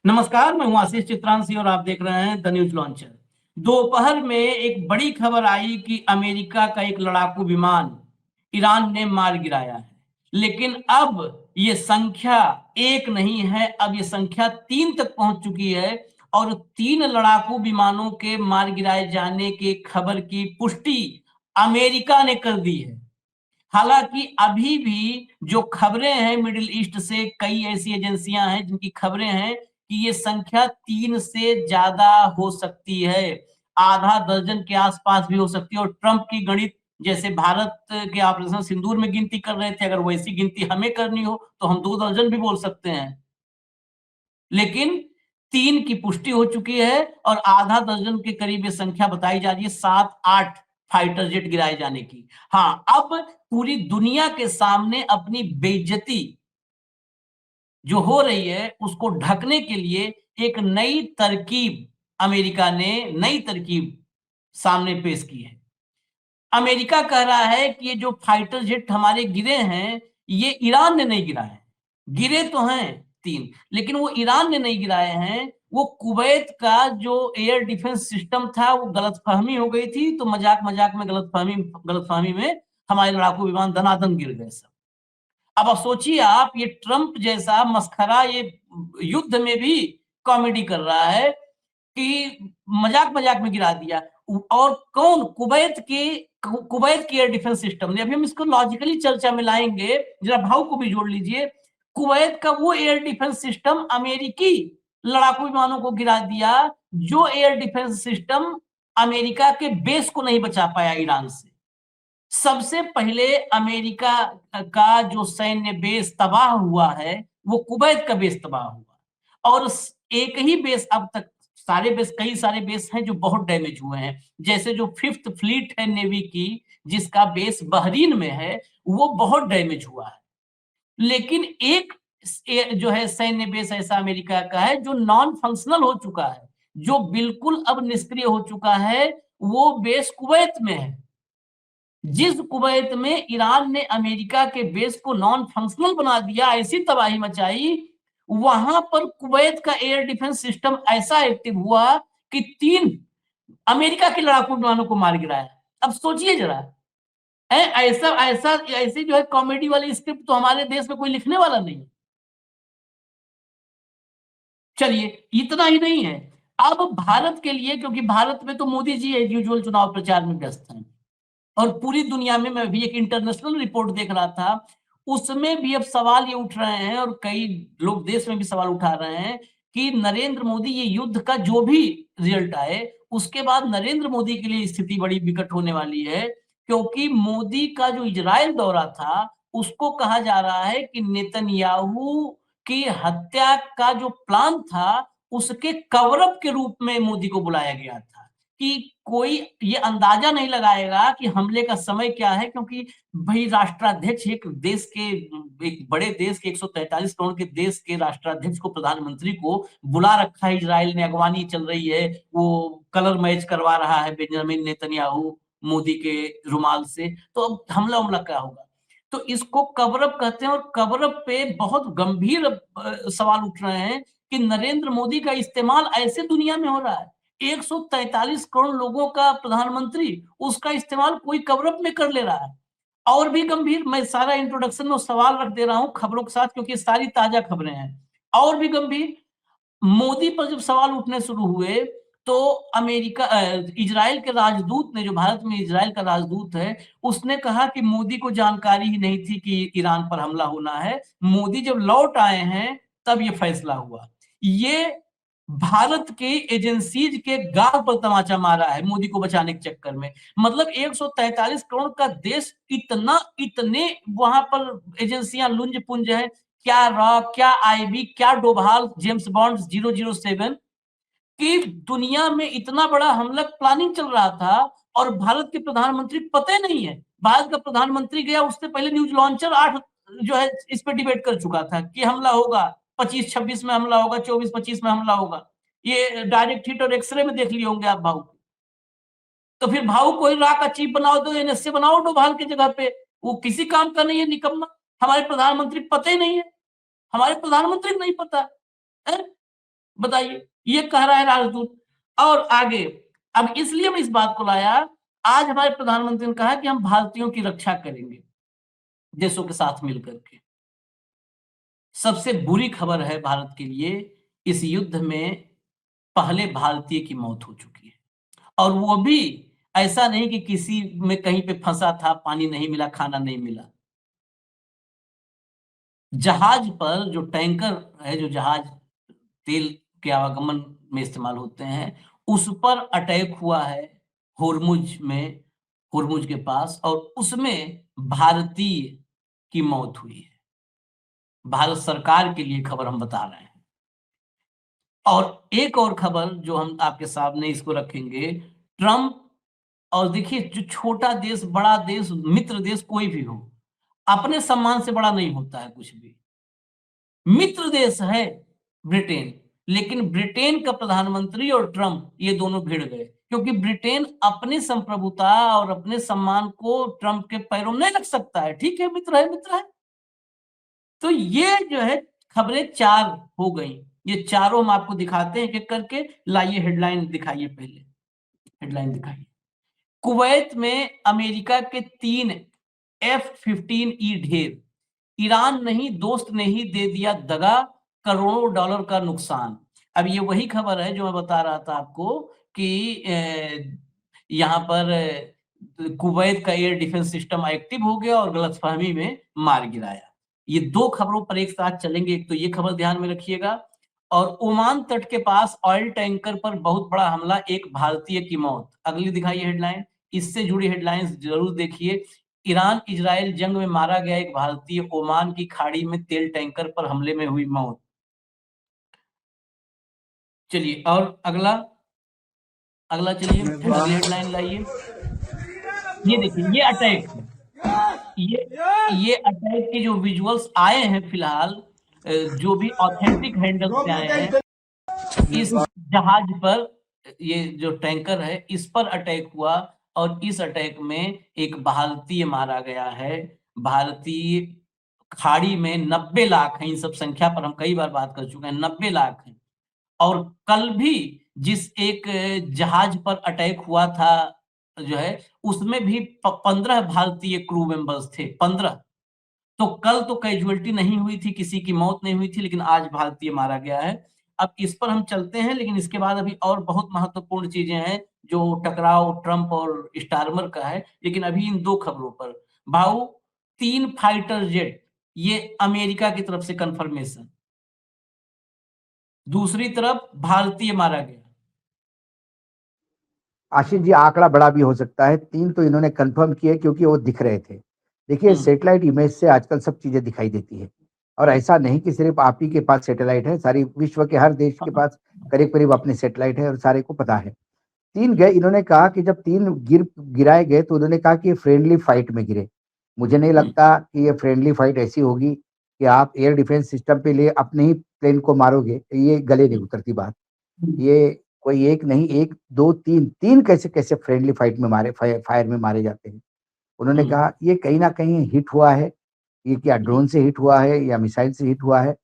नमस्कार, मैं हूं आशीष चित्रांशी और आप देख रहे हैं द न्यूज लॉन्चर। दोपहर में एक बड़ी खबर आई कि अमेरिका का एक लड़ाकू विमान ईरान ने मार गिराया है। लेकिन अब ये संख्या एक नहीं है, अब ये संख्या 3 तक पहुंच चुकी है और 3 लड़ाकू विमानों के मार गिराए जाने की खबर की पुष्टि अमेरिका ने कर दी है। हालांकि अभी भी जो खबरें हैं मिडिल ईस्ट से, कई ऐसी एजेंसियां हैं जिनकी खबरें हैं कि ये संख्या 3 से ज्यादा हो सकती है, आधा दर्जन के आसपास भी हो सकती है। और ट्रंप की गणित, जैसे भारत के ऑपरेशन सिंदूर में गिनती कर रहे थे, अगर वैसी गिनती हमें करनी हो तो हम 2 दर्जन भी बोल सकते हैं। लेकिन 3 की पुष्टि हो चुकी है और आधा दर्जन के करीब ये संख्या बताई जा रही है, 7-8 फाइटर जेट गिराए जाने की। हाँ, अब पूरी दुनिया के सामने अपनी बेइज्जती जो हो रही है उसको ढकने के लिए एक नई तरकीब अमेरिका ने नई तरकीब सामने पेश की है। अमेरिका कह रहा है कि ये जो फाइटर जेट हमारे गिरे हैं, ये ईरान ने नहीं गिराए हैं। गिरे तो हैं 3, लेकिन वो ईरान ने नहीं गिराए हैं। वो कुवैत का जो एयर डिफेंस सिस्टम था, वो गलतफहमी हो गई थी, तो मजाक-मजाक में गलतफहमी में हमारे लड़ाकू विमान दनादन गिर गए सब। अब आप सोचिए, आप ये ट्रंप जैसा मस्खरा ये युद्ध में भी कॉमेडी कर रहा है कि मजाक-मजाक में गिरा दिया। और कौन? कुवैत की एयर डिफेंस सिस्टम ने। अभी हम इसको लॉजिकली चर्चा में लाएंगे, जरा भाव को भी जोड़ लीजिए। कुवैत का वो एयर डिफेंस सिस्टम अमेरिकी लड़ाकू विमानों को गिरा दिया, जो एयर डिफेंस सिस्टम अमेरिका के बेस को नहीं बचा पाया ईरान से। सबसे पहले अमेरिका का जो सैन्य बेस तबाह हुआ है, वो कुवैत का बेस तबाह हुआ। और एक ही बेस, अब तक सारे बेस, कई सारे बेस हैं जो बहुत डैमेज हुए हैं। जैसे जो 5th फ्लीट है नेवी की, जिसका बेस बहरीन में है, वो बहुत डैमेज हुआ है। लेकिन एक जो है सैन्य बेस ऐसा अमेरिका का है जो नॉन फंक्शनल हो चुका है, जो बिल्कुल अब निष्क्रिय हो चुका है। वो बेस कुवैत में है। जिस कुवैत में ईरान ने अमेरिका के बेस को नॉन फंक्शनल बना दिया, ऐसी तबाही मचाई, वहां पर कुवैत का एयर डिफेंस सिस्टम ऐसा एक्टिव हुआ कि 3 अमेरिका के लड़ाकू विमानों को मार गिराया। अब सोचिए जरा, ऐसा ऐसा ऐसी जो है कॉमेडी वाली स्क्रिप्ट तो हमारे देश में कोई लिखने वाला नहीं। चलिए, इतना ही नहीं है। अब भारत के लिए, क्योंकि भारत में तो मोदी जी एज यूजुअल चुनाव प्रचार में व्यस्त हैं, और पूरी दुनिया में, मैं भी एक इंटरनेशनल रिपोर्ट देख रहा था, उसमें भी अब सवाल ये उठ रहे हैं और कई लोग देश में भी सवाल उठा रहे हैं कि नरेंद्र मोदी, ये युद्ध का जो भी रिजल्ट आए, उसके बाद नरेंद्र मोदी के लिए स्थिति बड़ी विकट होने वाली है। क्योंकि मोदी का जो इजराइल दौरा था, उसको कहा जा रहा है कि नेतन्याहू की हत्या का जो प्लान था, उसके कवर अप के रूप में मोदी को बुलाया गया था कि कोई ये अंदाजा नहीं लगाएगा कि हमले का समय क्या है। क्योंकि भाई, राष्ट्राध्यक्ष एक बड़े देश के, 143 करोड़ के देश के राष्ट्राध्यक्ष को, प्रधानमंत्री को बुला रखा है इजराइल ने, अगवानी चल रही है, वो कलर मैच करवा रहा है बेंजामिन नेतन्याहू मोदी के रुमाल से। तो अब हमला हमला क्या होगा? तो इसको कवर अप कहते हैं। और कवर अप पे बहुत गंभीर सवाल उठ रहे हैं कि नरेंद्र मोदी का इस्तेमाल ऐसे दुनिया में हो रहा है, 143 करोड़ लोगों का प्रधानमंत्री, उसका इस्तेमाल कोई कवर अप में कर ले रहा है। और भी गंभीर, मैं सारा इंट्रोडक्शन में सवाल रख दे रहा हूं खबरों के साथ, क्योंकि सारी ताजा खबरें हैं। और भी गंभीर, मोदी पर जब सवाल उठने शुरू हुए, तो इजराइल के राजदूत ने, जो भारत में इजराइल का राजदूत है, उसने कहा कि मोदी को जानकारी ही नहीं थी कि ईरान पर हमला होना है। मोदी जब लौट आए हैं तब ये फैसला हुआ। ये भारत के एजेंसीज के गाल पर तमाचा मारा है मोदी को बचाने के चक्कर में। मतलब 143 करोड़ का देश, इतने वहां पर एजेंसियां लुंज पुंज है। क्या रॉ, क्या आईबी, क्या डोभाल, जेम्स बॉन्ड 007, कि दुनिया में इतना बड़ा हमला प्लानिंग चल रहा था और भारत के प्रधानमंत्री पते नहीं है। भारत का प्रधानमंत्री गया, उससे पहले न्यूज लॉन्चर 8 जो है इस पर डिबेट कर चुका था कि हमला होगा, 25-26 में हमला होगा, 24-25 में हमला होगा। ये डायरेक्ट हिट और एक्सरे में देख लिए होंगे आप भाऊ। तो फिर भाऊ को ही रा का चीफ बनाओ, तो एनएसए बनाओ डोभाल की जगह पे। वो किसी काम का नहीं है, निकम्मा। हमारे प्रधानमंत्री पते ही नहीं है, हमारे प्रधानमंत्री को नहीं पता है। बताइए, ये कह रहा है राजदूत। और आगे, अब इसलिए मैं इस बात को लाया, आज हमारे प्रधानमंत्री ने कहा कि हम भारतीयों की रक्षा करेंगे देशों के साथ मिलकर के। सबसे बुरी खबर है भारत के लिए, इस युद्ध में पहले भारतीय की मौत हो चुकी है, और वो भी ऐसा नहीं कि किसी में कहीं पे फंसा था, पानी नहीं मिला, खाना नहीं मिला। जहाज पर जो टैंकर है, जो जहाज तेल के आवागमन में इस्तेमाल होते हैं, उस पर अटैक हुआ है हुरमुज के पास, और उसमें भारतीय की मौत हुई है। भारत सरकार के लिए खबर हम बता रहे हैं। और एक और खबर जो हम आपके सामने इसको रखेंगे, ट्रंप, और देखिए, जो छोटा देश, बड़ा देश, मित्र देश कोई भी हो, अपने सम्मान से बड़ा नहीं होता है कुछ भी। मित्र देश है ब्रिटेन, लेकिन ब्रिटेन का प्रधानमंत्री और ट्रंप ये दोनों भिड़ गए, क्योंकि ब्रिटेन अपनी संप्रभुता और अपने सम्मान को ट्रंप के पैरों में नहीं रख सकता है। ठीक है, मित्र है, मित्र है। तो ये जो है खबरें 4 हो गई। ये चारों हम आपको दिखाते हैं एक करके। लाइए हेडलाइन दिखाइए, पहले हेडलाइन दिखाइए। कुवैत में अमेरिका के 3 F-15E ढेर, ईरान नहीं, दोस्त ने ही दे दिया दगा, करोड़ों डॉलर का नुकसान। अब ये वही खबर है जो मैं बता रहा था आपको कि यहाँ पर कुवैत का एयर डिफेंस सिस्टम एक्टिव हो गया और गलतफहमी में मार गिराया। ये 2 खबरों पर एक साथ चलेंगे। एक तो ये खबर ध्यान में रखिएगा, और ओमान तट के पास ऑयल टैंकर पर बहुत बड़ा हमला, एक भारतीय की मौत। अगली दिखाइए हेडलाइन, इससे जुड़ी हेडलाइंस जरूर देखिए। ईरान इजराइल जंग में मारा गया एक भारतीय, ओमान की खाड़ी में तेल टैंकर पर हमले में हुई मौत। चलिए, और अगला चलिए, अगली हेडलाइन लाइए। ये देखिए, ये अटैक है। ये अटैक के जो विजुअल्स आए हैं फिलहाल, जो भी ऑथेंटिक हैंडल से आए हैं, इस जहाज पर, ये जो टैंकर है, इस पर अटैक हुआ, और इस अटैक में एक भारतीय मारा गया है। भारतीय खाड़ी में 90 लाख है। इन सब संख्या पर हम कई बार बात कर चुके हैं, 90 लाख है। और कल भी जिस एक जहाज पर अटैक हुआ था जो है, उसमें भी 15 भारतीय क्रू मेंबर्स थे, 15। तो कल तो कैजुअलिटी नहीं हुई थी, किसी की मौत नहीं हुई थी, लेकिन आज भारतीय मारा गया है। अब इस पर हम चलते हैं, लेकिन इसके बाद अभी और बहुत महत्वपूर्ण चीजें हैं, जो टकराव ट्रंप और स्टारमर का है। लेकिन अभी इन 2 खबरों पर, भाऊ, 3 फाइटर जेट, ये अमेरिका की तरफ से कंफर्मेशन, दूसरी तरफ भारतीय मारा गया। आशीष जी, आंकड़ा बड़ा भी हो सकता है। 3 तो इन्होंने कंफर्म किए क्योंकि वो दिख रहे थे। देखिए, सैटेलाइट इमेज से आजकल सब चीजें दिखाई देती है, और ऐसा नहीं कि सिर्फ आप ही के पास सैटेलाइट है, सारी विश्व के हर देश के पास करीब करीब अपने सैटेलाइट है, और सारे को पता है। 3 गए, इन्होंने कहा कि जब 3 गिराए गए तो उन्होंने कहा कि ये फ्रेंडली फाइट में गिरे। मुझे नहीं लगता कि ये फ्रेंडली फाइट ऐसी होगी कि आप एयर डिफेंस सिस्टम पे लिए अपने ही प्लेन को मारोगे, ये गले नहीं उतरती बात। ये कोई एक नहीं, 1, 2, 3 कैसे फ्रेंडली फाइट में फायर में मारे जाते हैं। उन्होंने कहा ये कहीं ना कहीं हिट हुआ है, ये क्या ड्रोन से हिट हुआ है या मिसाइल से हिट हुआ है,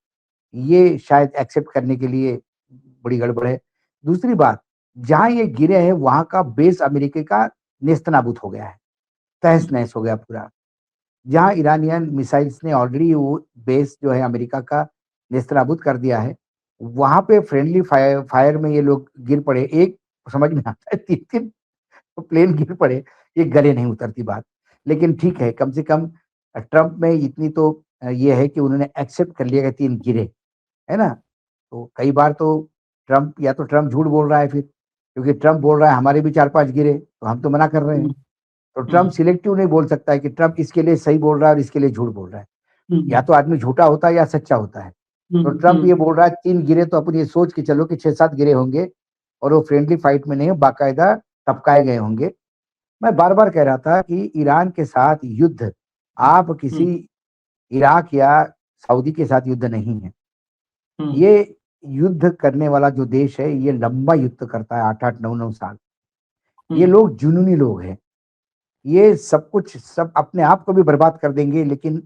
ये शायद एक्सेप्ट करने के लिए बड़ी गड़बड़ है। दूसरी बात, जहां ये गिरे हैं वहां का बेस अमेरिका का नेस्तनाबूद हो गया है, तहस नहस हो गया पूरा। जहां ईरानियन मिसाइल्स ने ऑलरेडी वो बेस जो है अमेरिका का नेस्तनाबूद कर दिया है, वहां पे फ्रेंडली फायर में ये लोग गिर पड़े। एक समझ में आता है, 3-3 प्लेन गिर पड़े, ये गले नहीं उतरती बात। लेकिन ठीक है, कम से कम ट्रंप में इतनी तो ये है कि उन्होंने एक्सेप्ट कर लिया कि 3 गिरे, है ना? तो कई बार तो ट्रंप झूठ बोल रहा है फिर, क्योंकि ट्रंप बोल रहा है हमारे भी 4-5 गिरे, तो हम तो मना कर रहे हैं। तो ट्रंप सिलेक्टिव नहीं बोल सकता है कि ट्रंप इसके लिए सही बोल रहा है और इसके लिए झूठ बोल रहा है। या तो आदमी झूठा होता है या सच्चा होता है। तो ट्रंप ये बोल रहा है 3 गिरे, तो अपन ये सोच के चलो कि 6-7 गिरे होंगे, और वो फ्रेंडली फाइट में नहीं, बाकायदा टपकाए गए होंगे। मैं बार-बार कह रहा था कि ईरान के साथ युद्ध, आप किसी इराक या सऊदी के साथ युद्ध नहीं है। ये युद्ध करने वाला जो देश है, ये लंबा युद्ध करता है, 8-8, 9-9 साल। ये लोग जुनूनी लोग हैं। ये सब अपने आप को भी बर्बाद कर देंगे, लेकिन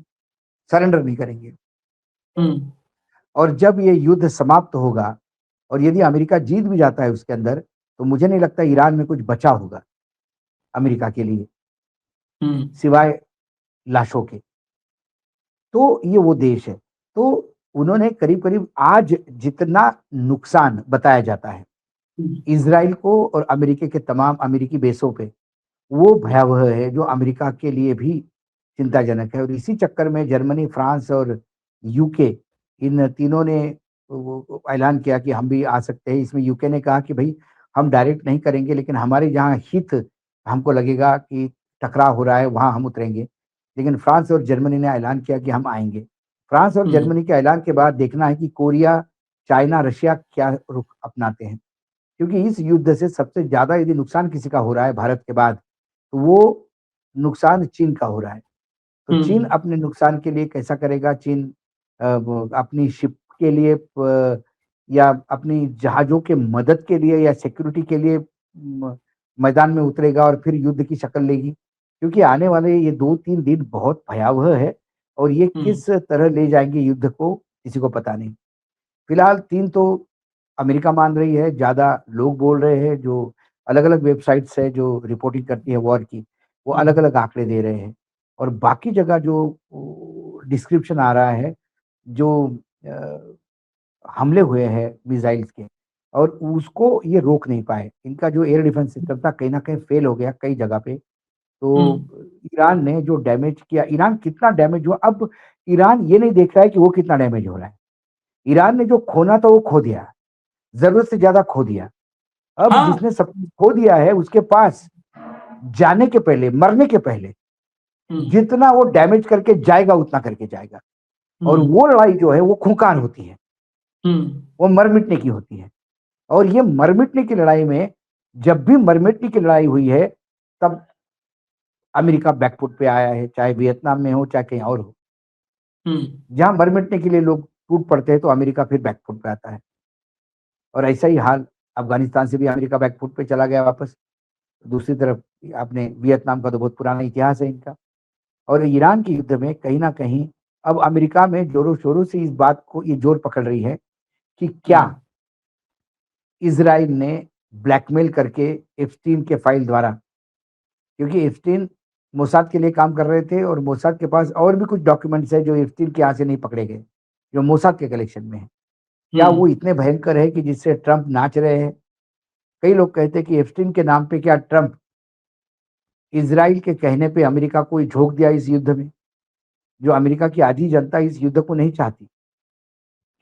सरेंडर नहीं करेंगे। और जब ये युद्ध समाप्त होगा, और यदि अमेरिका जीत भी जाता है उसके अंदर, तो मुझे नहीं लगता ईरान में कुछ बचा होगा अमेरिका के लिए, सिवाय लाशों के। तो ये वो देश है। तो उन्होंने करीब-करीब आज जितना नुकसान बताया जाता है इज़राइल को और अमेरिका के तमाम अमेरिकी बेसों पे, वो भयावह है, जो अमेरिका के लिए भी चिंताजनक है। और इसी चक्कर में जर्मनी, फ्रांस और यूके, इन तीनों ने वो ऐलान किया कि हम भी आ सकते हैं। इसमें यूके ने कहा कि भई हम डायरेक्ट नहीं करेंगे, लेकिन हमारे जहाँ हित हमको लगेगा कि टकराव हो रहा है, वहाँ हम उतरेंगे। लेकिन फ्रांस और जर्मनी ने ऐलान किया कि हम आएँगे। फ्रांस और जर्मनी के ऐलान के बाद देखना है कि कोरिया, चाइना, रशिया क्या रुख अपनाते हैं। क्योंकि इस युद्ध से सबसे ज़्यादा यदि नुकसान किसी का हो रहा है भारत के बाद, तो वो नुकसान चीन का हो रहा है। तो चीन अपने नुकसान के लिए कैसा करेगा? चीन वो अपनी शिप के लिए या अपनी जहाज़ों के मदद के लिए या सिक्योरिटी के लिए मैदान में उतरेगा और फिर युद्ध की शक्ल लेगी। क्योंकि आने वाले ये 2-3 दिन बहुत भयावह है और ये किस तरह ले जाएँगे युद्ध को, किसी को पता नहीं। फिलहाल 3 तो अमेरिका मान रही है, ज़्यादा लोग बोल रहे हैं, जो अलग-अलग वेबसाइट्स है जो रिपोर्टिंग करती है वॉर की, वो अलग-अलग आंकड़े दे रहे हैं। और बाकी जगह जो डिस्क्रिप्शन आ रहा है, जो अ, हमले हुए हैं मिसाइल्स के, और उसको ये रोक नहीं पाए। इनका जो एयर डिफेंस सिस्टम था कहीं न कहीं फेल हो गया कई जगह पे। तो ईरान ने जो डैमेज किया, ईरान कितना डैमेज हुआ, अब ईरान ये नहीं देख रहा है कि वो कितना डैमेज हो रहा है। ईरान ने जो खोना था वो खो दिया, ज़रूरत से ज़्यादा खो दिया। अब हाँ। जिसने सब कुछ खो दिया है उसके पास जाने के पहले, मरने के पहले जितना वो डैमेज करके जाएगा उतना करके जाएगा। और वो लड़ाई जो है वो खूंखार होती है, वो मर-मिटने की होती है। और ये मर-मिटने की लड़ाई में, जब भी मर-मिटने की लड़ाई हुई है, तब अमेरिका बैकफुट पे आया है, चाहे वियतनाम में हो, चाहे कहीं और हो। जहाँ मर-मिटने के लिए लोग टूट पड़ते हैं, तो अमेरिका फिर बैकफुट पे आता है। और ऐसा ही हाल अफ़गानिस्तान से भी अमेरिका बैकफुट पे चला गया वापस। दूसरी तरफ आपने वियतनाम का तो बहुत पुराना इतिहास है इनका। और ईरान के युद्ध में कहीं न कहीं अब अमेरिका में ज़ोरों-शोरों से इस बात को ये ज़ोर पकड़ रही है कि क्या इज़राइल ने ब्लैकमेल करके एप्स्टीन के फाइल द्वारा, क्योंकि एप्स्टीन मोसाद के लिए काम कर रहे थे और मोसाद के पास और भी कुछ डॉक्यूमेंट्स हैं जो एप्स्टीन के यहाँ से नहीं पकड़े गए, जो मोसाद के कलेक्शन में है। क्या वो इतने भयंकर है कि जिससे ट्रंप नाच रहे हैं? कई लोग कहते हैं कि एप्स्टीन के नाम पे क्या ट्रंप इज़राइल के कहने पे अमेरिका को झोंक दिया इस युद्ध में, जो अमेरिका की आधी जनता इस युद्ध को नहीं चाहती,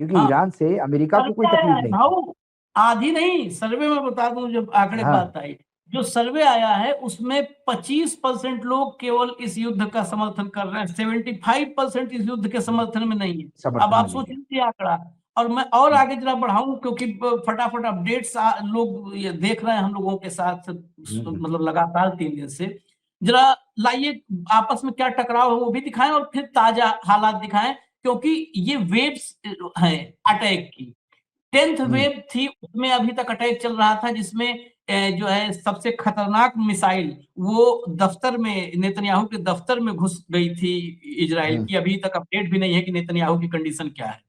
क्योंकि हाँ, ईरान से अमेरिका और को कोई क्या तकलीफ है नहीं थी। भाऊ, आधी नहीं, सर्वे में बता दूं, जब आंकड़े की हाँ, बात आई, जो सर्वे आया है उसमें 25% लोग केवल इस युद्ध का समर्थन कर रहे हैं, 75% इस युद्ध के समर्थन में नहीं है। अब समर्थन आप में नहीं सोच है। लीजिए आंकड़ा। और मैं और हुँ, आगे जरा बढ़ाऊं, क्योंकि फटाफट अपडेट्स लोग ये देख रहे हैं हम लोगों के साथ, हुँ, हुँ। मतलब लगातार 3 दिन से। जरा लाइए आपस में क्या टकराव है वो भी दिखाएं और फिर ताजा हालात दिखाएं, क्योंकि ये वेव्स हैं अटैक की। 10th हुँ, वेव थी, उसमें अभी तक अटैक चल रहा था, जिसमें जो है सबसे खतरनाक मिसाइल वो दफ्तर में, नेतन्याहू के दफ्तर में घुस गई थी इजराइल हुँ, की। अभी तक अपडेट भी नहीं है कि नेतन्याहू की कंडीशन क्या है।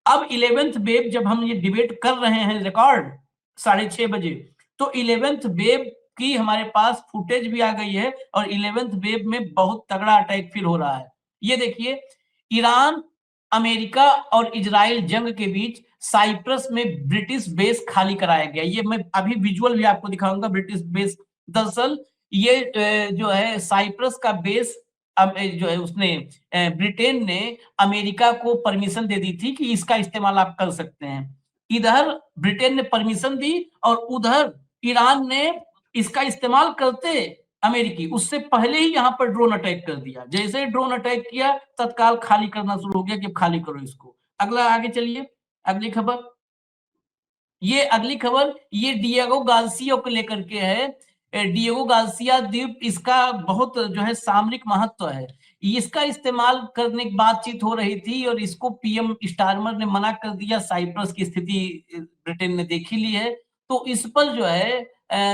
अब 11th वेव, जब हम ये डिबेट कर रहे हैं रिकॉर्ड 6:30 बजे, तो 11th वेव की हमारे पास फुटेज भी आ गई है और 11th वेव में बहुत तगड़ा अटैक फिर हो रहा है। ये देखिए, ईरान, अमेरिका और इजराइल जंग के बीच साइप्रस में ब्रिटिश बेस खाली कराया गया। ये मैं अभी विजुअल भी आपको दिखाऊंगा, ब्रिटिश बेस। दरअसल ये जो है साइप्रस का बेस, अब जो है उसने ब्रिटेन ने अमेरिका को परमिशन दे दी थी कि इसका इस्तेमाल आप कर सकते हैं। इधर ब्रिटेन ने परमिशन दी और उधर ईरान ने इसका इस्तेमाल करते अमेरिकी उससे पहले ही यहाँ पर ड्रोन अटैक कर दिया। जैसे ही ड्रोन अटैक किया, तत्काल खाली करना शुरू हो गया कि अब खाली करो इसको। अगला आगे चलिए, अगली खबर। ये अगली खबर ये डिएगो गार्सिया को लेकर के है। डिएगो गार्सिया द्वीप, इसका बहुत जो है सामरिक महत्व है। इसका इस्तेमाल करने की बातचीत हो रही थी और इसको पीएम स्टारमर ने मना कर दिया। साइप्रस की स्थिति ब्रिटेन ने देख ही ली है, तो इस पर जो है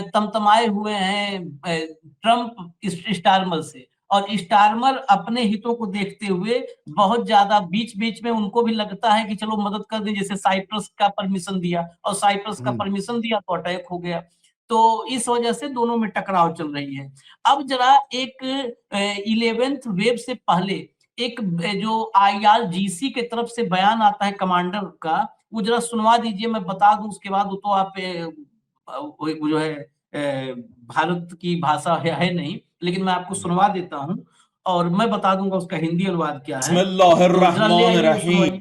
तमतमाए हुए हैं ट्रंप स्टारमर से। और स्टारमर अपने हितों को देखते हुए बहुत ज्यादा बीच बीच में उनको भी लगता है कि चलो मदद कर दें, जैसे साइप्रस का परमिशन दिया और साइप्रस का परमिशन दिया तो अटैक हो गया। तो इस वजह से दोनों में टकराव चल रही है। अब जरा एक 11th वेव से पहले एक जो IRGC के तरफ से बयान आता है कमांडर का, वो जरा सुनवा दीजिए, मैं बता दूं, उसके बाद वो तो आप वो जो है भारत की भाषा है नहीं, लेकिन मैं आपको सुनवा देता हूं और मैं बता दूंगा उसका हिंदी अनुवाद क्या है। बिस्मिल्लाहिर्रहमानिर्रहीम।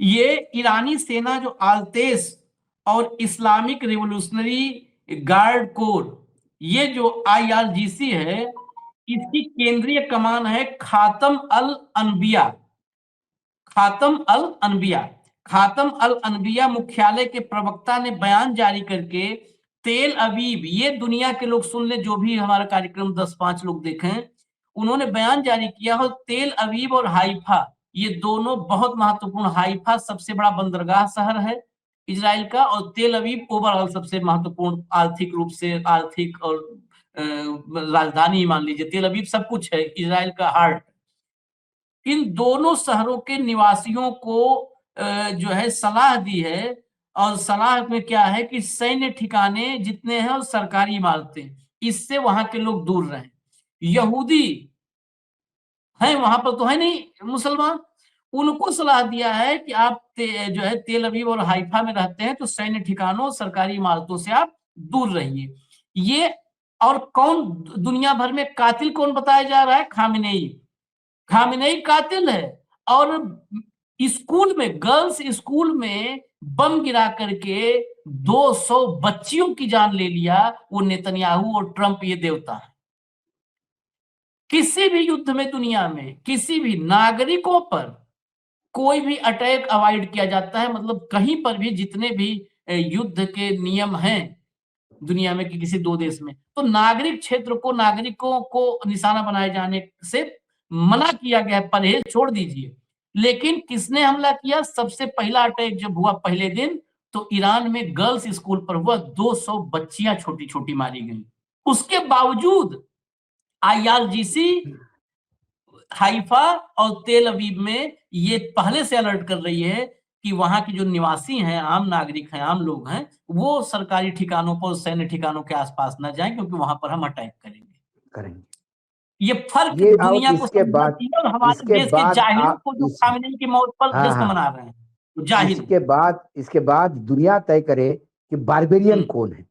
ये ईरानी सेना जो आल्तेस और इस्लामिक रिवोल्यूशनरी गार्ड कोर, ये जो IRGC है, इसकी केंद्रीय कमान है खातम अल अनबिया। खातम अल अनबिया, खातम अल अनबिया मुख्यालय के प्रवक्ता ने बयान जारी करके तेल अवीव, ये दुनिया के लोग सुन ले जो भी हमारा कार्यक्रम 10-5 लोग देखें, उन्होंने बयान जारी किया हो तेल अवीव और हाइफा, ये दोनों बहुत महत्वपूर्ण, हाइफा सबसे बड़ा बंदरगाह शहर है इजराइल का और तेल अवीव ओवरऑल सबसे महत्वपूर्ण आर्थिक रूप से, आर्थिक और राजधानी मान लीजिए, तेल अवीव सब कुछ है, इजराइल का हार्ट। इन दोनों शहरों के निवासियों को जो है सलाह दी है, और सलाह में क्या है कि सैन्य ठिकाने जितने हैं और सरकारी इमारतें, इससे वहां के लोग दूर रहें। यहूदी हैं वहां पर तो है नहीं, मुसलमान, उनको सलाह दिया है कि आप जो है तेल अवीव और हाइफा में रहते हैं तो सैन्य ठिकानों, सरकारी इमारतों से आप दूर रहिए। ये और कौन दुनिया भर में कातिल कौन बताया जा रहा है? खामेनेई। खामेनेई कातिल है। और स्कूल में, गर्ल्स स्कूल में बम गिरा करके 200 बच्चियों की जान ले लिया वो नेतन्याहू और ट्रंप, ये देवता है। किसी भी युद्ध में दुनिया में किसी भी नागरिकों पर कोई भी अटैक अवॉइड किया जाता है, मतलब कहीं पर भी जितने भी युद्ध के नियम हैं दुनिया में कि किसी दो देश में, तो नागरिक क्षेत्र को, नागरिकों को निशाना बनाए जाने से मना किया गया है, परहेज छोड़ दीजिए। लेकिन किसने हमला किया? सबसे पहला अटैक जब हुआ पहले दिन, तो ईरान में गर्ल्स स्कूल पर हुआ, 200 बच्चियां छोटी छोटी मारी गई। उसके बावजूद IRGC हाइफा और तेल अवीव में ये पहले से अलर्ट कर रही है कि वहां की जो निवासी हैं, आम नागरिक हैं, आम लोग हैं, वो सरकारी ठिकानों पर, सैन्य ठिकानों के आसपास न जाएं, क्योंकि वहां पर हम अटैक करेंगे। ये फर्क दुनिया को समझना चाहिए, और हमारे देश के जाहिलों को जो खामेनेई की मौत पर जश्न मना रहे हैं, जाहिल। इसके बाद दुनिया तय करे कि बारबेरियन कौन है,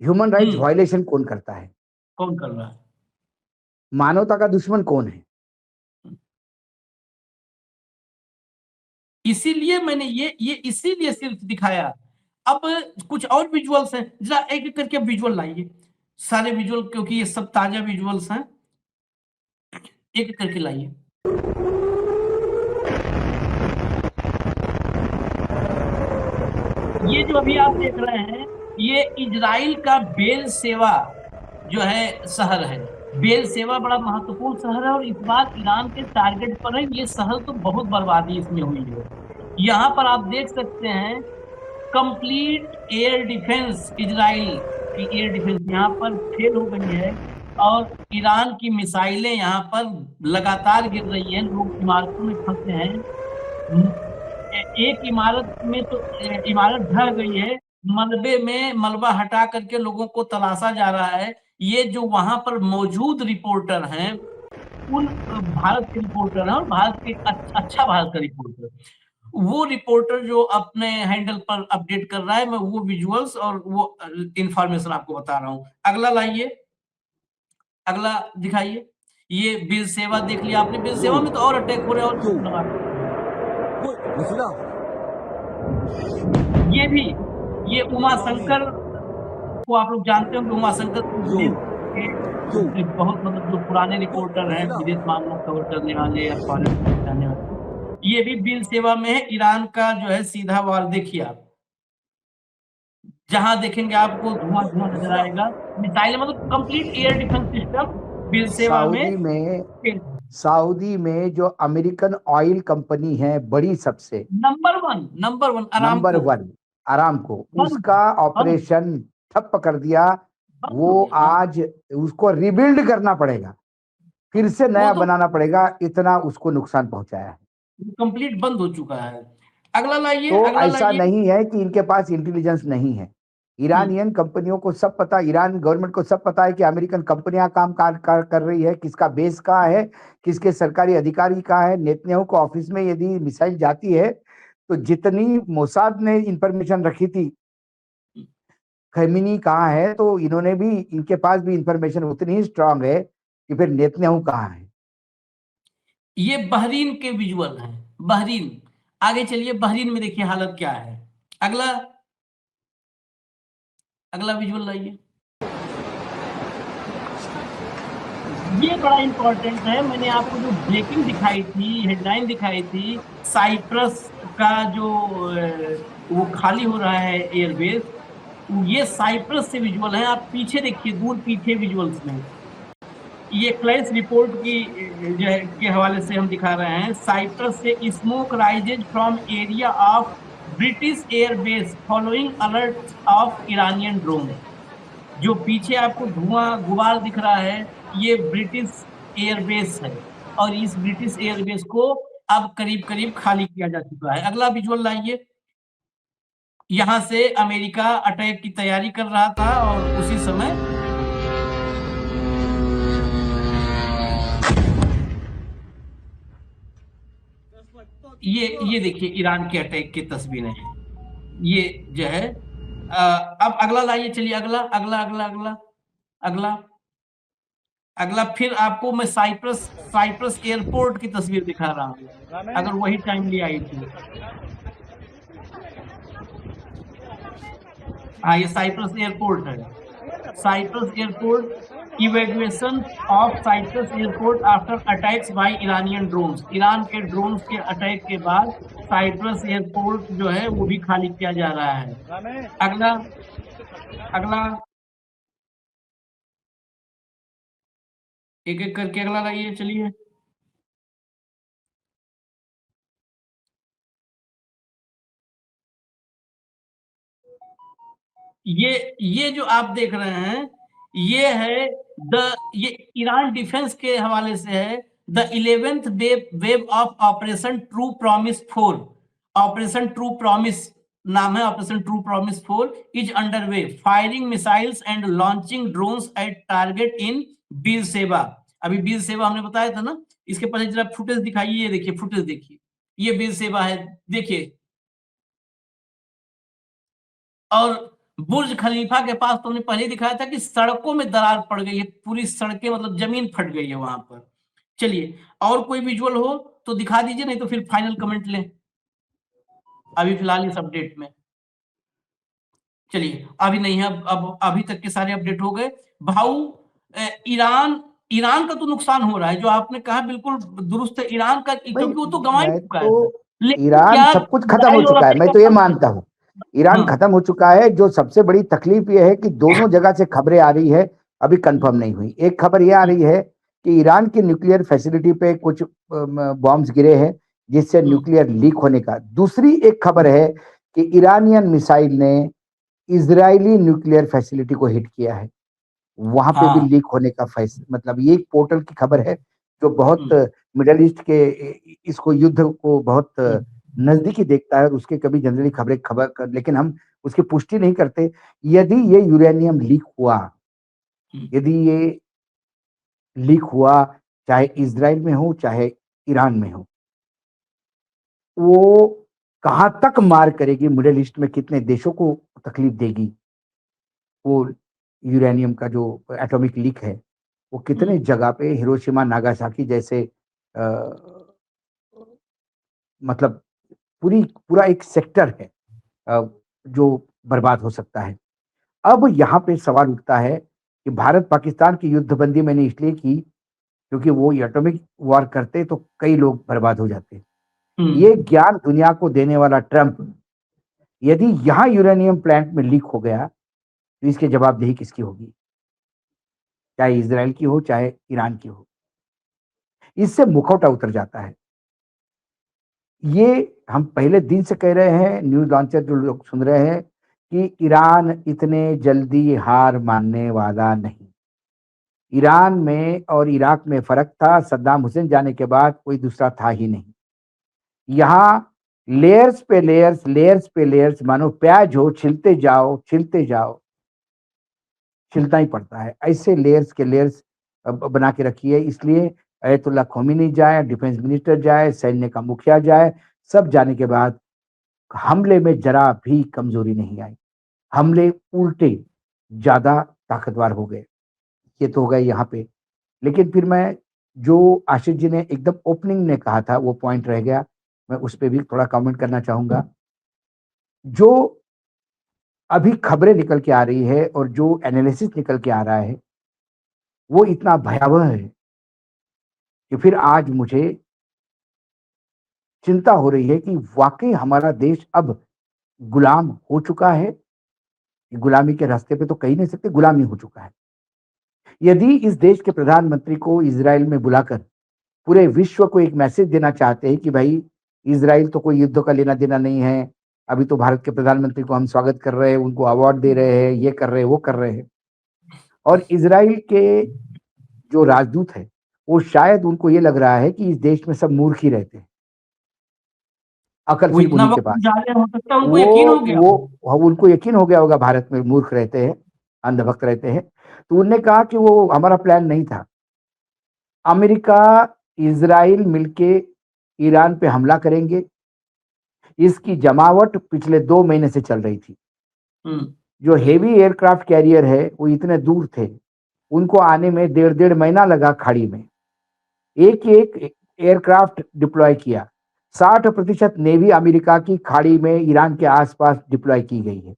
ह्यूमन राइट्स वायलेशन कौन करता है, कौन कर रहा है, मानवता का दुश्मन कौन है। इसीलिए मैंने ये इसीलिए सिर्फ दिखाया। अब कुछ और विजुअल्स हैं, जरा एक एक करके विजुअल लाइए, सारे विजुअल, क्योंकि ये सब ताजा विजुअल्स हैं, एक एक करके लाइए। ये जो अभी आप देख रहे हैं, ये इजराइल का बेल सेवा जो है शहर है। बेल सेवा बड़ा महत्वपूर्ण शहर है और इस बार ईरान के टारगेट पर है। ये शहर तो बहुत बर्बादी इसमें हुई है। यहाँ पर आप देख सकते हैं कंप्लीट एयर डिफेंस, इजराइल की एयर डिफेंस यहाँ पर फेल हो गई है और ईरान की मिसाइलें यहाँ पर लगातार गिर रही हैं, लोग इमारतों में फंसे हैं। एक इमारत में तो इमारत ढह गई है, मलबे में मलबा हटा करके लोगों को तलाशा जा रहा है। ये जो वहां पर मौजूद रिपोर्टर हैं, उन भारत के रिपोर्टर हैं और भारत के अच्छा भारत का रिपोर्टर, वो रिपोर्टर जो अपने हैंडल पर अपडेट कर रहा है, मैं वो विजुअल्स और वो इंफॉर्मेशन आपको बता रहा हूँ। अगला लाइए, अगला दिखाइए। ये बिल सेवा देख लिया आपने, बिल सेवा में तो और अटैक हो रहे और ये भी, ये उमा शंकर को आप लोग जानते हो कि उमा शंकर बहुत मतलब जो पुराने रिपोर्टर हैं, विदेश मामलों कवर करने वाले या फॉरेन जाने वाले, ये भी बिल सेवा में है। ईरान का जो है सीधा वार देखिए आप, जहां देखेंगे आपको धुआं धुआं नजर आएगा। मिसाइल मतलब complete air defence system Beersheba Saudi में सऊदी में जो अमेरिकन ऑयल कंपनी है बड़ी सबसे number one number Aramco 1 Aramco, बंद उसका बंद ऑपरेशन ठप कर दिया। बंद हो वो गया। हाँ, आज उसको रिबिल्ड करना पड़ेगा, फिर से वो नया तो बनाना पड़ेगा, इतना उसको नुकसान पहुंचाया है। कंप्लीट बंद हो चुका है। अगला लाइए, तो अगला ऐसा लाइए। नहीं है कि इनके पास इंटेलिजेंस नहीं है। ईरानियन कंपनियों को सब पता, ईरान गवर्नमेंट को सब पता है कि अमेरिकन कंपनियां काम कर रही है, किसका बेस कहाँ है, किसके सरकारी अधिकारी कहाँ है। नेतन्याहू को ऑफिस में यदि मिसाइल जाती है तो जितनी मोसाद ने इंफॉर्मेशन रखी थी खमीनी कहाँ है, तो इन्होंने भी, इनके पास भी इंफॉर्मेशन उतनी ही स्ट्रांग है कि फिर नेतन्याहू कहाँ है। ये बहरीन के विजुअल हैं, बहरीन। आगे चलिए, बहरीन में देखिए हालत क्या है। अगला अगला विजुअल लाइए। ये बड़ा इंपॉर्टेंट है। मैंने आपको जो ब्रेकिंग दिखाई थी, हेडलाइन दिखाई थी, साइप्रस का जो वो खाली हो रहा है एयरबेस, ये साइप्रस से विजुअल है। आप पीछे देखिए, दूर पीछे विजुअल्स में ये क्लाइस रिपोर्ट की जो है के हवाले से हम दिखा रहे हैं। साइप्रस से smoke rises from area of British airbase following alert of Iranian drone. जो पीछे आपको धुआं गुबार दिख रहा है, ये ब्रिटिश एयरबेस है, और इस ब्रिटिश एयरबेस को अब करीब करीब खाली किया जा चुका है। अगला विजुअल लाइए। यहां से अमेरिका अटैक की तैयारी कर रहा था और उसी समय ये देखिए ईरान के अटैक की तस्वीरें हैं। ये जो है अब अगला लाइए। चलिए अगला अगला अगला अगला अगला अगला फिर आपको मैं साइप्रस एयरपोर्ट की तस्वीर दिखा रहा हूँ, अगर वही टाइमली आई थी। हाँ, ये साइप्रस एयरपोर्ट है। Cyprus airport, evacuation of Cyprus airport after attacks by Iranian drones. Iran के ड्रोन्स के अटैक के बाद साइप्रस एयरपोर्ट जो है वो भी खाली किया जा रहा है। अगला अगला एक एक करके अगला लाइए। चलिए ये जो आप देख रहे हैं, ये है ये ईरान डिफेंस के हवाले से है। The 11th wave of operation true promise 4, operation true promise नाम है, operation true promise 4 is under way, firing missiles and launching drones at target in Beersheba. अभी बीरशेबा हमने बताया था ना, इसके पहले जरा फुटेज दिखाइए। ये देखिए फुटेज, देखिए ये बीरशेबा है, देखिए। और बुर्ज खलीफा के पास तुमने पहले दिखाया था कि सड़कों में दरार पड़ गई है, पूरी सड़कें मतलब जमीन फट गई है वहां पर। चलिए और कोई विजुअल हो तो दिखा दीजिए, नहीं तो फिर फाइनल कमेंट लें अभी फिलहाल इस अपडेट में। चलिए अभी नहीं है, अब अभी तक के सारे अपडेट हो गए भाऊ। ईरान ईरान का तो नुकसान हो रहा है, जो आपने कहा बिल्कुल दुरुस्त है। ईरान का, भाई, क्योंकि वो तो गंवा ही मैं चुका है, तो, लेकिन ईरान क्या सब कुछ खत्म हो इजराइल और चुका है, मैं तो ये अमेरिका मानता हूँ। ईरान हाँ खत्म हो चुका है। जो सबसे बड़ी तकलीफ ये है कि दोनों जगह से खबरें आ रही है, अभी कंफर्म नहीं हुई। एक खबर ये आ रही है कि ईरान की न्यूक्लियर फैसिलिटी पे कुछ बॉम्ब्स गिरे हैं जिससे न्यूक्लियर लीक होने का। दूसरी एक खबर है कि ईरानियन मिसाइल ने इजरायली न्यूक्लियर फैसिलिटी को हिट किया है, वहां पे भी हाँ लीक होने का फैसला। मतलब ये एक पोर्टल की खबर है जो बहुत मिडल ईस्ट के इसको युद्ध को बहुत नजदीकी देखता है, और उसके कभी जनरली खबर कर, लेकिन हम उसकी पुष्टि नहीं करते। यदि ये यूरेनियम लीक हुआ, यदि ये लीक हुआ, चाहे इजराइल में हो चाहे ईरान में हो, वो कहां तक मार करेगी, मिडल ईस्ट में कितने देशों को तकलीफ देगी। वो यूरेनियम का जो एटॉमिक लीक है, वो कितने जगह पे हिरोशिमा नागासाकी जैसे मतलब पूरा एक सेक्टर है जो बर्बाद हो सकता है। अब यहाँ पे सवाल उठता है कि भारत पाकिस्तान की युद्धबंदी मैंने इसलिए की क्योंकि वो एटॉमिक वॉर करते तो कई लोग बर्बाद हो जाते। ये ज्ञान दुनिया को देने वाला ट्रंप, यदि यहाँ यूरेनियम प्लांट में लीक हो गया तो इसकी जवाबदेही किसकी होगी? चाहे इजराइल की हो चाहे ईरान की हो, इससे मुखौटा उतर जाता है। ये हम पहले दिन से कह रहे हैं, न्यूज लॉन्चर जो लोग सुन रहे हैं, कि ईरान इतने जल्दी हार मानने वाला नहीं। ईरान में और इराक में फर्क था, सद्दाम हुसैन जाने के बाद कोई दूसरा था ही नहीं। यहाँ लेयर्स पे लेयर्स, लेयर्स पे लेयर्स, मानो प्याज हो, छिलते जाओ छिलते जाओ, छिलना ही पड़ता है। ऐसे लेयर्स के लेयर्स बना के रखी है। इसलिए अयतुल्ला खोमेनी जाए, डिफेंस मिनिस्टर जाए, सैन्य का मुखिया जाए, सब जाने के बाद हमले में जरा भी कमजोरी नहीं आई। हमले उल्टे ज्यादा ताकतवर हो गए। ये तो हो गए यहाँ पे। लेकिन फिर मैं, जो आशीष जी ने एकदम ओपनिंग में कहा था वो पॉइंट रह गया, मैं उस पर भी थोड़ा कमेंट करना चाहूंगा। जो अभी खबरें निकल के आ रही है और जो एनालिसिस निकल के आ रहा है वो इतना भयावह है कि फिर आज मुझे चिंता हो रही है कि वाकई हमारा देश अब गुलाम हो चुका है। गुलामी के रास्ते पे तो कह नहीं सकते, गुलामी हो चुका है। यदि इस देश के प्रधानमंत्री को इजराइल में बुलाकर पूरे विश्व को एक मैसेज देना चाहते हैं कि भाई इजराइल तो कोई युद्ध का लेना देना नहीं है, अभी तो भारत के प्रधानमंत्री को हम स्वागत कर रहे हैं, उनको अवार्ड दे रहे हैं, ये कर रहे हैं वो कर रहे हैं, और इजराइल के जो राजदूत है वो शायद उनको ये लग रहा है कि इस देश में सब मूर्ख ही रहते हैं, अकल वो सिर्फ इतना उन्हीं के वक्त पास। गुजार रहे, हो सकता है उनको यकीन हो गया। वो उनको यकीन हो गया होगा भारत में मूर्ख रहते हैं, अंधभक्त रहते हैं। तो उन्होंने कहा कि वो हमारा प्लान नहीं था। अमेरिका इजराइल मिलके ईरान पे हमला करेंगे, इसकी जमावट पिछले 2 महीने से चल रही थी। जो हेवी एयरक्राफ्ट कैरियर है वो इतने दूर थे, उनको आने में 1.5 महीना लगा खाड़ी में। एक एक एयरक्राफ्ट डिप्लॉय किया। 60% नेवी अमेरिका की खाड़ी में ईरान के आसपास डिप्लॉय की गई है।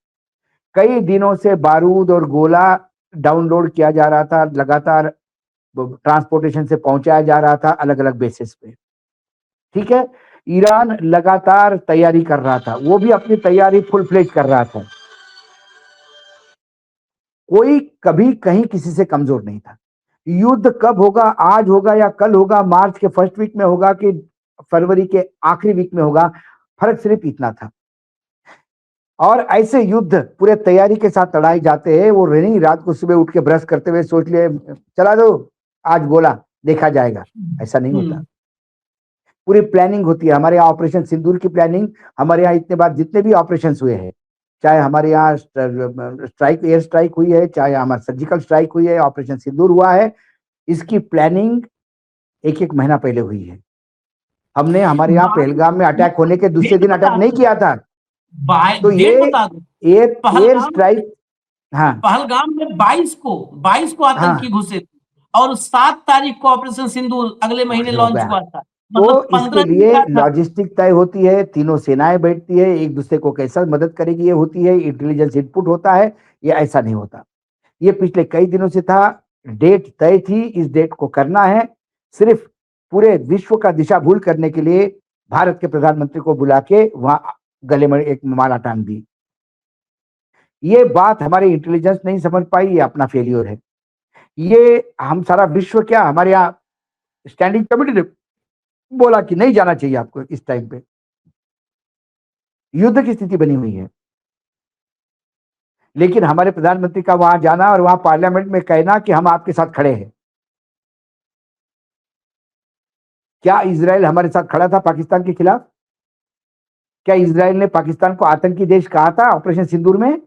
कई दिनों से बारूद और गोला डाउनलोड किया जा रहा था, लगातार ट्रांसपोर्टेशन से पहुंचाया जा रहा था अलग अलग बेसिस पे। ठीक है, ईरान लगातार तैयारी कर रहा था, वो भी अपनी तैयारी फुल फ्लेज कर रहा था। कोई कभी कहीं किसी से कमजोर नहीं था। युद्ध कब होगा, आज होगा या कल होगा, मार्च के फर्स्ट वीक में होगा कि फरवरी के आखिरी वीक में होगा, फर्क सिर्फ इतना था। और ऐसे युद्ध पूरे तैयारी के साथ लड़ाई जाते हैं, वो नहीं रात को सुबह उठ के ब्रश करते हुए सोच लिए चला दो आज गोला देखा जाएगा, ऐसा नहीं होता। पूरी प्लानिंग होती है। हमारे यहाँ ऑपरेशन सिंदूर की प्लानिंग, हमारे यहाँ इतने बार जितने भी ऑपरेशन हुए हैं, चाहे हमारे यहाँ स्ट्राइक, एयर स्ट्राइक हुई है, चाहे हमारा सर्जिकल स्ट्राइक हुई है, ऑपरेशन सिंदूर हुआ है, इसकी प्लानिंग एक एक महीना पहले हुई है। हमने हमारे यहाँ पहलगाम में अटैक होने के दूसरे दिन अटैक नहीं किया था। तो ये एयर स्ट्राइक, हाँ, पहलगाम में 22 को आतंकी घुसे थे और 7 तारीख को ऑपरेशन सिंदूर अगले महीने लॉन्च हुआ था। तो इसके लिए लॉजिस्टिक तय होती है, तीनों सेनाएं बैठती है, एक दूसरे को कैसा मदद करेगी ये होती है, इंटेलिजेंस इनपुट होता है। ये ऐसा नहीं होता। ये पिछले कई दिनों से था, डेट तय थी, इस डेट को करना है। सिर्फ पूरे विश्व का दिशा भूल करने के लिए भारत के प्रधानमंत्री को बुला के वहां गले में एक माला टांग दी। ये बात हमारे इंटेलिजेंस नहीं समझ पाई, ये अपना फेलियर है। ये हम सारा विश्व क्या, हमारे यहाँ स्टैंडिंग कमेटी ने बोला कि नहीं जाना चाहिए आपको इस टाइम पे, युद्ध की स्थिति बनी हुई है। लेकिन हमारे प्रधानमंत्री का वहां जाना और वहां पार्लियामेंट में कहना कि हम आपके साथ खड़े हैं। क्या इजराइल हमारे साथ खड़ा था पाकिस्तान के खिलाफ? क्या इजराइल ने पाकिस्तान को आतंकी देश कहा था ऑपरेशन सिंदूर में?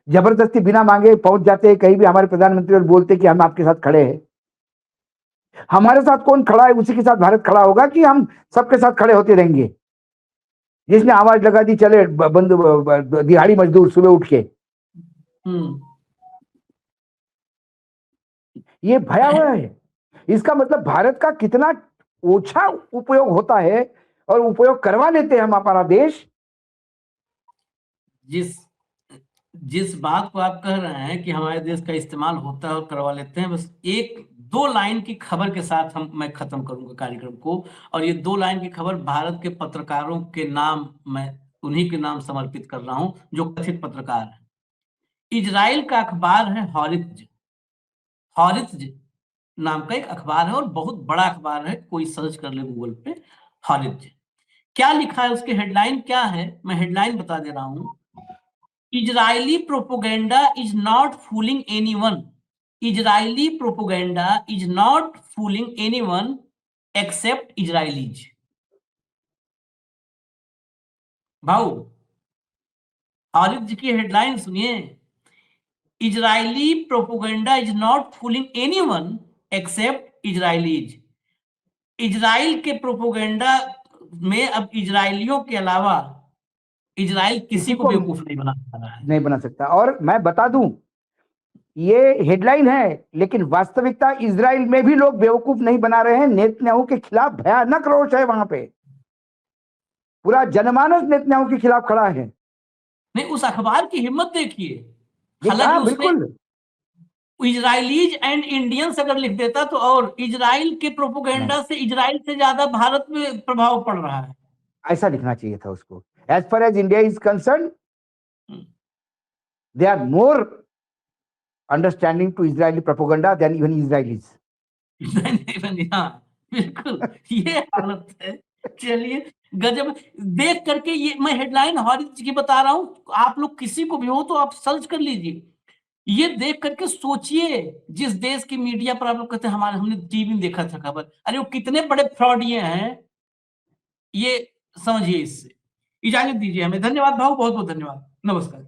जबरदस्ती बिना मांगे पहुंच जाते हैं कहीं भी हमारे प्रधानमंत्री और बोलते कि हम आपके साथ खड़े हैं। हमारे साथ कौन खड़ा है उसी के साथ भारत खड़ा होगा कि हम सबके साथ खड़े होते रहेंगे? जिसने आवाज लगा दी चले बंद दिहाड़ी मजदूर सुबह उठ के, ये भयावह है। इसका मतलब भारत का कितना ओछा उपयोग होता है और उपयोग करवा लेते हैं हम अपना देश। जिस बात को आप कह रहे हैं कि हमारे देश का इस्तेमाल होता है और करवा लेते हैं, बस 1-2 लाइन की खबर के साथ मैं खत्म करूंगा कार्यक्रम को। और ये 2 लाइन की खबर भारत के पत्रकारों के नाम, मैं उन्हीं के नाम समर्पित कर रहा हूं जो कथित पत्रकार हैं। इजराइल का अखबार है हॉरित्ज। हॉरित्ज नाम का एक अखबार है और बहुत बड़ा अखबार है, कोई सर्च कर ले गूगल पे हॉरित्ज। क्या लिखा है उसके हेडलाइन क्या है, मैं हेडलाइन बता दे रहा हूं। Israeli propaganda is not fooling anyone. Israeli propaganda is not fooling anyone except Israelis. भाऊ हॉरित्ज की हेडलाइन सुनिए, Israeli propaganda is not fooling anyone except Israelis. Israel के प्रोपोगेंडा में अब इजरायलियों के अलावा इजराइल किसी को बेवकूफ नहीं बना पा रहा है, नहीं बना सकता। और मैं बता दूं, ये हेडलाइन है, लेकिन वास्तविकता इजराइल में भी लोग बेवकूफ नहीं बना रहे हैं। नेतन्याहू के खिलाफ भयानक रोष है वहां पे, पूरा जनमानस नेतन्याहू के खिलाफ खड़ा है। नहीं, उस अखबार की हिम्मत देखिए। हाँ, हालांकि बिल्कुल इजराइलीज एंड इंडियंस अगर लिख देता तो, और इजराइल के प्रोपोगेंडा से इजराइल से ज्यादा भारत में प्रभाव पड़ रहा है। ऐसा लिखना चाहिए था उसको। As far as India is concern, they are more understanding to Israeli propaganda than even Israelis. हाँ बिल्कुल, ये हालत है। चलिए, गजब। देख करके ये मैं हेडलाइन हॉरित्ज की बता रहा हूं, आप लोग किसी को भी हो तो आप सर्च कर लीजिए। ये देख करके सोचिए, जिस देश की मीडिया पर आप लोग कहते हैं हमने टीवी में देखा था खबर, अरे वो कितने बड़े फ्रॉडिये हैं, ये समझिए। इससे इजाजत दीजिए हमें। धन्यवाद भाऊ, बहुत बहुत धन्यवाद, नमस्कार।